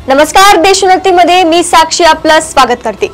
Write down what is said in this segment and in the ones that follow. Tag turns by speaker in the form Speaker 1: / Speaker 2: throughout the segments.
Speaker 1: नमस्कार, देशोन्नतीमध्ये मी साक्षी आपलं स्वागत करते।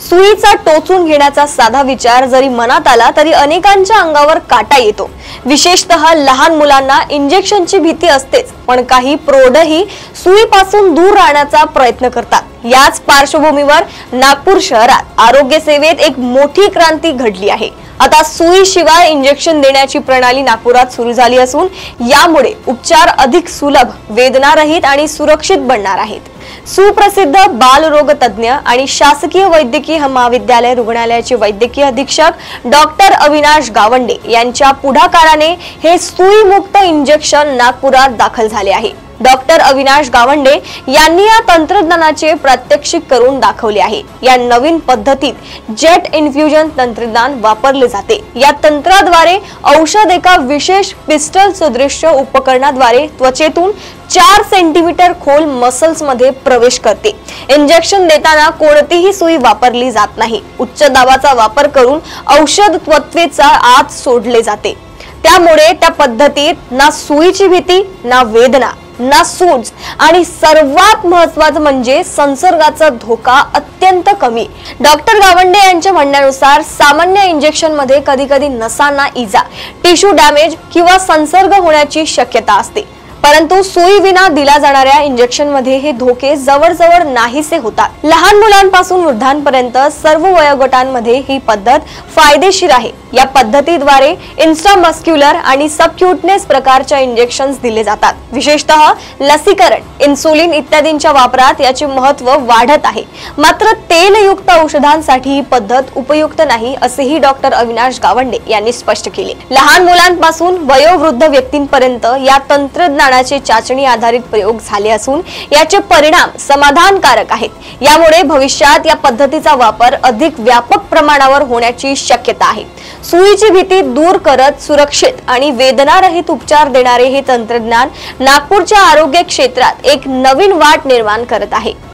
Speaker 1: सुईचा टोचून घेण्याचा साधा विचार जरी मनात आला तरी अनेकांच्या अंगावर काटा येतो। विशेषतः लहान मुलांना इंजेक्शनची भीती असतेच, पण काही प्रौढही सुईपासून दूर राहण्याचा प्रयत्न करतात। याच पार्श्वभूमीवर नागपूर शहरात आरोग्य सेवेत एक मोठी क्रांती घडली आहे। आता सुईशिवाय इंजेक्शन देण्याची प्रणाली नागपुरात सुरू झाली असून यामुळे उपचार अधिक सुलभ, वेदनारहित आणि सुरक्षित बनणार आहेत। सुप्रसिद्ध बालरोग तज्ञ आणि शासकीय वैद्यकीय महाविद्यालय रुग्णालयाचे वैद्यकीय अधीक्षक डॉक्टर अविनाश गावंडे यांच्या पुढाकाराने हे सुईमुक्त इंजेक्शन नागपुरात दाखल झाले आहे। डॉक्टर अविनाश गावंडे यांनी या तंत्रज्ञानाचे प्रात्यक्षिक करून दाखवले आहे। या नवीन पद्धतीत जेट इन्फ्युजन तंत्रज्ञान वापरले जाते। या तंत्राद्वारे औषध एका विशेष पिस्टल सदृश उपकरणाद्वारे त्वचेतून 4 सेंटीमीटर खोल मसल्स मध्ये प्रवेश करते। इंजेक्शन देताना कोणतीही सुई वापरली जात नाही। उच्च दाबाचा वापर करून औषध त्वचेच्या आत सोडले जाते। त्यामुळे त्या पद्धतीत ना सुईची भीती, ना वेदना, ना सूज आणि सर्वात महत्त्वाचं म्हणजे संसर्गाचा धोका अत्यंत कमी। डॉक्टर गावंडे यांच्या म्हणण्यानुसार सामान्य इंजेक्शन मध्ये कधी-कधी नसांना इजा, टिश्यू डॅमेज किंवा संसर्ग होण्याची शक्यता असते, परंतु सुई विना दिला जाणाऱ्या इंजेक्शन मध्ये हे धोके जवळजवळ नाहीसे होतात। लहान मुलांपासून वृद्धांपर्यंत सर्व वयोगटांमध्ये ही पद्धत फायदेशीर आहे। या पद्धतीद्वारे इंट्रामस्क्युलर आणि सबक्युटनेस प्रकारच्या इंजेक्शन्स दिले जातात। विशेषतः लसीकरण, इन्सुलिन इत्यादींच्या वापरात याचे महत्त्व वाढत आहे। मात्र तेलयुक्त औषधांसाठी ही पद्धत उपयुक्त नाही, असेही डॉक्टर अविनाश गावंडे यांनी स्पष्ट केले। लहान मुलांपासून वयोवृद्ध व्यक्तींपर्यंत या तंत्रज्ञानाचे चाचणी आधारित प्रयोग झाले असून याचे परिणाम समाधानकारक आहेत। यामुळे भविष्यात या पद्धतीचा वापर अधिक व्यापक प्रमाणावर होण्याची शक्यता आहे। सुईची भीती दूर करत सुरक्षित आणि वेदनारहित उपचार देणारे हे तंत्रज्ञान नागपूरच्या आरोग्य क्षेत्रात एक नवीन वाट निर्माण करत आहे।